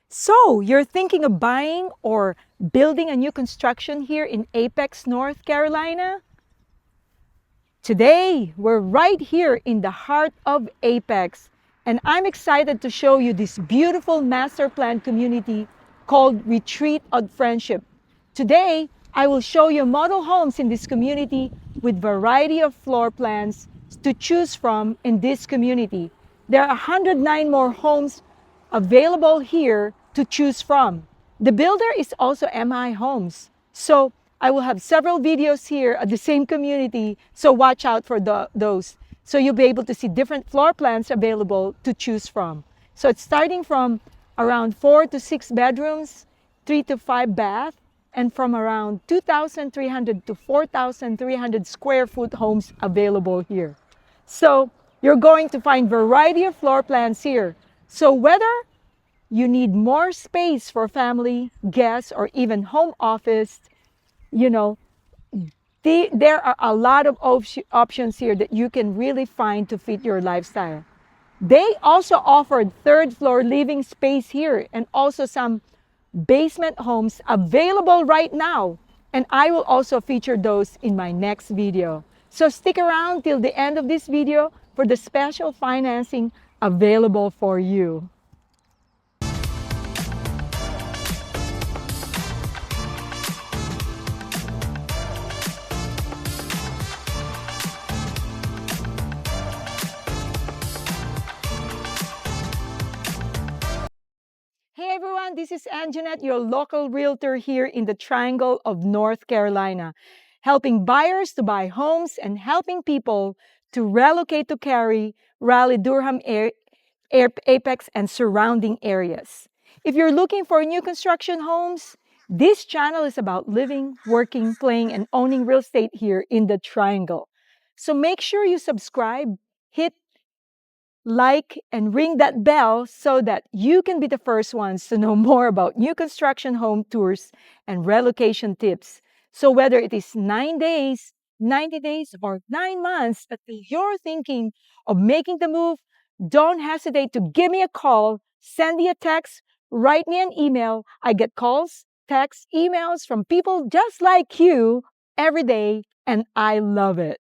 So, you're thinking of buying or building a new construction here in Apex, North Carolina? Today, we're right here in the heart of Apex, and I'm excited to show you this beautiful master plan community called Retreat of Friendship. Today, I will show you model homes in this community with variety of floor plans to choose from in this community. There are 109 more homes available here to choose from. The builder is also MI Homes. So I will have several videos here at the same community, so watch out for those. So you'll be able to see different floor plans available to choose from. So it's starting from around 4 to 6 bedrooms, 3 to 5 bath, and from around 2,300 to 4,300 square foot homes available here. So you're going to find variety of floor plans here. So whether you need more space for family, guests, or even home office, you know, there are a lot of options here that you can really find to fit your lifestyle. They also offered third floor living space here and also some basement homes available right now. And I will also feature those in my next video. So stick around till the end of this video for the special financing available for you. Hey everyone, this is Anjanette, your local realtor here in the Triangle of North Carolina, helping buyers to buy homes and helping people to relocate to Cary, Raleigh, Durham, Apex, and surrounding areas. If you're looking for new construction homes, this channel is about living, working, playing, and owning real estate here in the Triangle. So make sure you subscribe, hit like, and ring that bell so that you can be the first ones to know more about new construction home tours and relocation tips. So whether it is 9 days, 90 days, or 9 months that you're thinking of making the move, don't hesitate to give me a call, send me a text, write me an email. I get calls, texts, emails from people just like you every day, and I love it.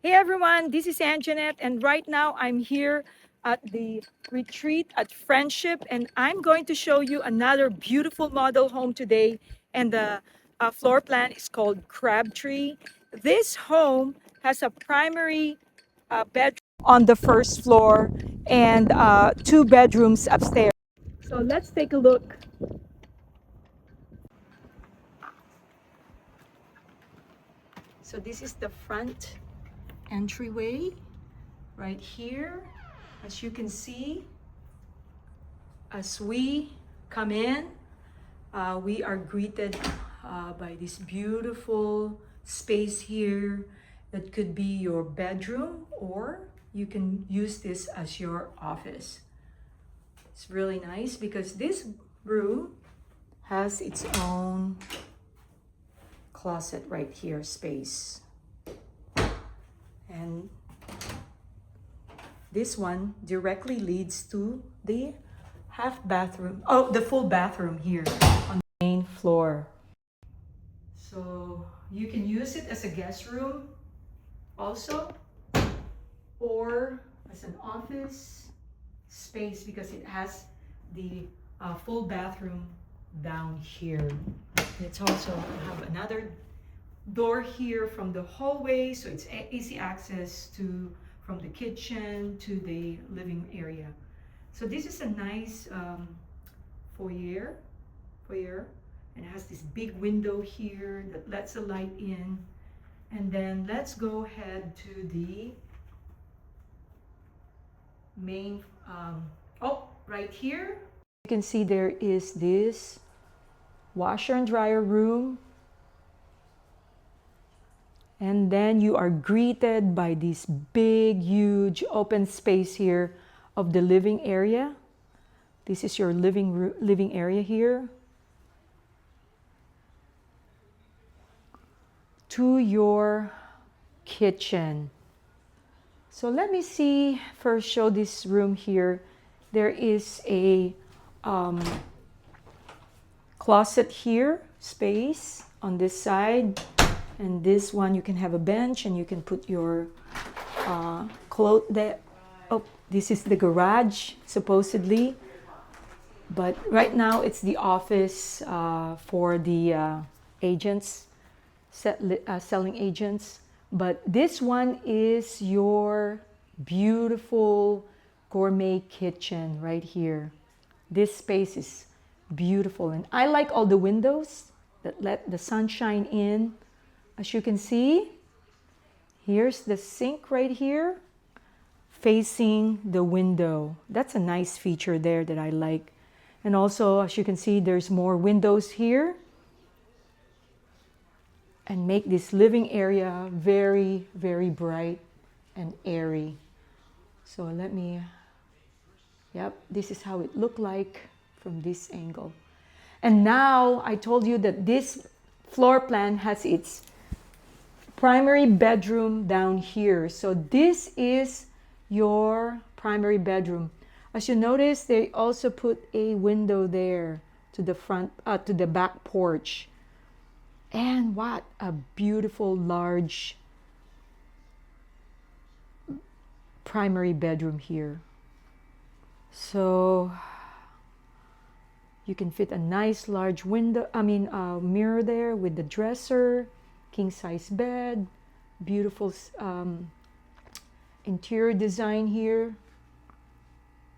Hey everyone, this is Anjanette, and right now I'm here at the retreat at Friendship, and I'm going to show you another beautiful model home today. And the floor plan is called Crabtree. This home has a primary bedroom on the first floor and 2 bedrooms upstairs. So let's take a look. So this is the front entryway right here. As you can see, as we come in, we are greeted by this beautiful space here that could be your bedroom, or you can use this as your office. It's really nice because this room has its own closet right here space. And this one directly leads to the the full bathroom here on the main floor. So you can use it as a guest room also, or as an office space because it has the full bathroom down here. It's also have another door here from the hallway, so it's easy access to from the kitchen to the living area. So this is a nice foyer, and it has this big window here that lets the light in. And then let's go ahead to the main, right here. You can see there is this washer and dryer room. And then you are greeted by this big, huge open space here of the living area. This is your living area here. To your kitchen. So let me see, first show this room here. There is a closet here, space on this side. And this one, you can have a bench and you can put your clothes there. Oh, this is the garage, supposedly. But right now, it's the office for the agents, selling agents. But this one is your beautiful gourmet kitchen right here. This space is beautiful. And I like all the windows that let the sunshine in. As you can see, here's the sink right here, facing the window. That's a nice feature there that I like. And also, as you can see, there's more windows here. And make this living area very, very bright and airy. So let me, yep, this is how it looked like from this angle. And now I told you that this floor plan has its primary bedroom down here. So this is your primary bedroom. As you notice, they also put a window there to the front, to the back porch. And what a beautiful large primary bedroom here. So you can fit a nice large window, mirror there with the dresser, king size bed, beautiful interior design here.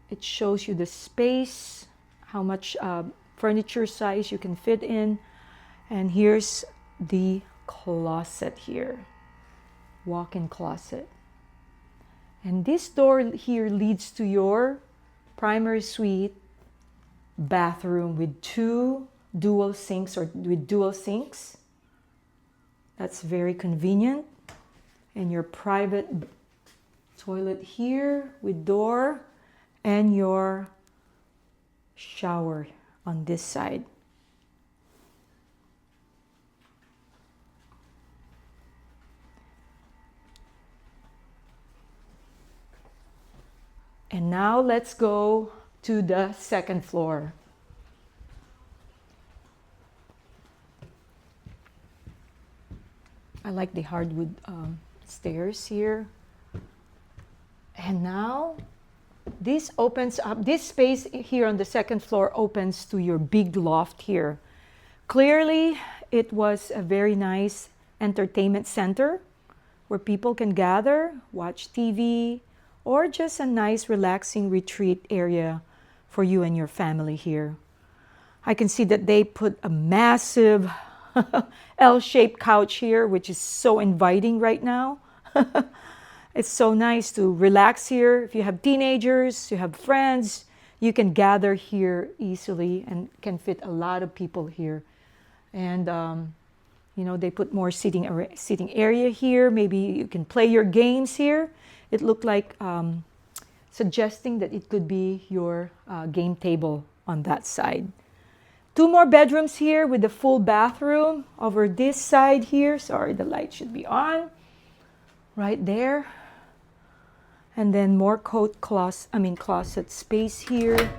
It shows you the space, how much furniture size you can fit in. And here's the closet here, walk-in closet. And this door here leads to your primary suite bathroom with two dual sinks or with dual sinks. That's very convenient. And your private toilet here with door and your shower on this side. And now let's go to the second floor. I like the hardwood stairs here. And now this opens up, this space here on the second floor opens to your big loft here. Clearly, it was a very nice entertainment center where people can gather, watch TV, or just a nice relaxing retreat area for you and your family here. I can see that they put a massive L-shaped couch here, which is so inviting right now. It's so nice to relax here. If you have teenagers, you have friends, you can gather here easily and can fit a lot of people here. And they put more seating area here. Maybe you can play your games here. It looked like suggesting that it could be your game table on that side. Two more bedrooms here with the full bathroom over this side here. Sorry, the light should be on. Right there. And then more closet space here.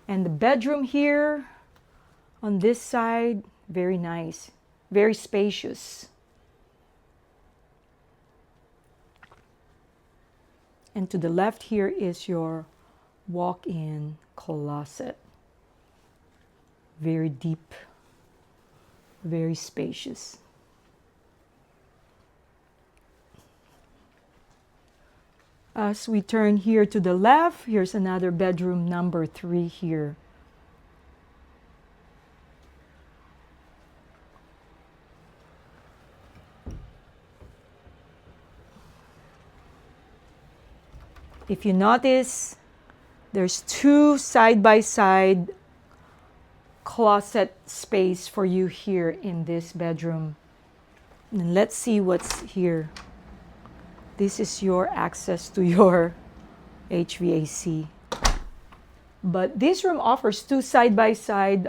And the bedroom here on this side, very nice, very spacious. And to the left here is your walk-in closet. Very deep, very spacious. As we turn here to the left, here's another bedroom number 3 here. If you notice, there's 2 side-by-side closet space for you here in this bedroom. And let's see what's here. This is your access to your HVAC. But this room offers 2 side-by-side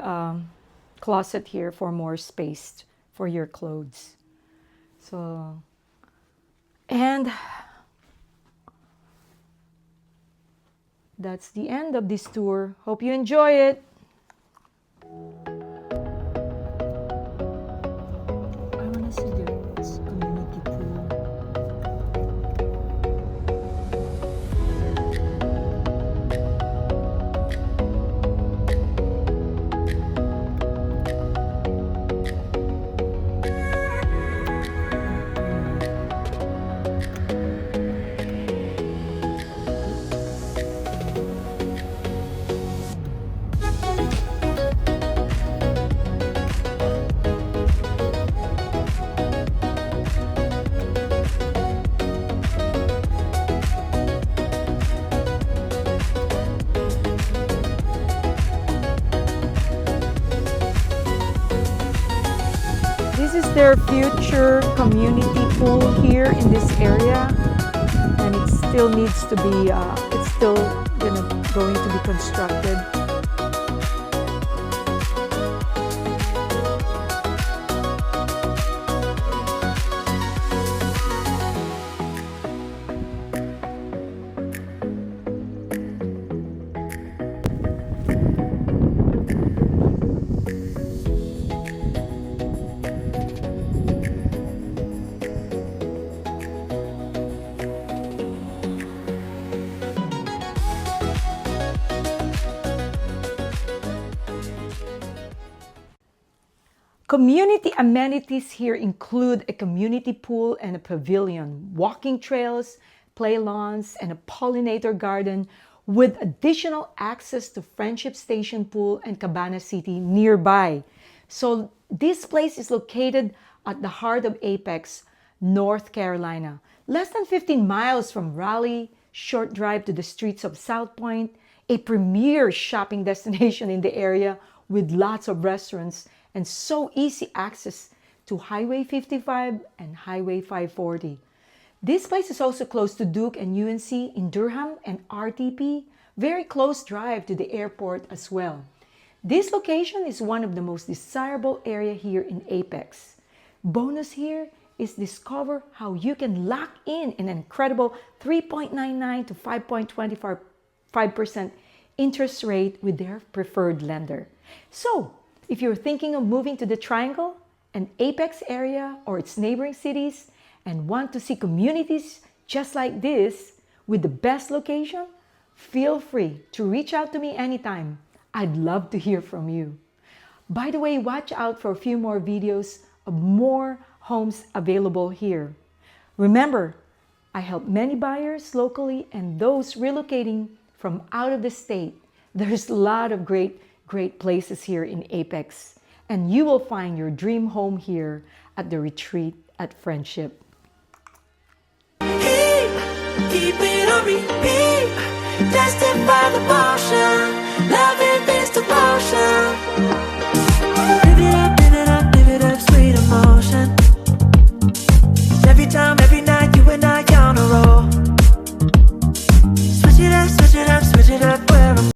closet here for more space for your clothes. So, and That's the end of this tour. Hope you enjoy it. I want to see the community pool. This is their future community pool here in this area, and it still needs to be, it's still going to be constructed. Community amenities here include a community pool and a pavilion, walking trails, play lawns, and a pollinator garden with additional access to Friendship Station Pool and Cabana City nearby. So this place is located at the heart of Apex, North Carolina. Less than 15 miles from Raleigh, short drive to the streets of South Point, a premier shopping destination in the area with lots of restaurants and so easy access to Highway 55 and Highway 540. This place is also close to Duke and UNC in Durham and RTP, very close drive to the airport as well. This location is one of the most desirable area here in Apex. Bonus here is discover how you can lock in an incredible 3.99 to 5.25% interest rate with their preferred lender. So, if you're thinking of moving to the Triangle, an Apex area, or its neighboring cities, and want to see communities just like this with the best location, feel free to reach out to me anytime. I'd love to hear from you. By the way, watch out for a few more videos of more homes available here. Remember, I help many buyers locally and those relocating from out of the state. There's a lot of great places here in Apex, and you will find your dream home here at the Retreat at Friendship. Keep it on repeat, tested by the passion, love it.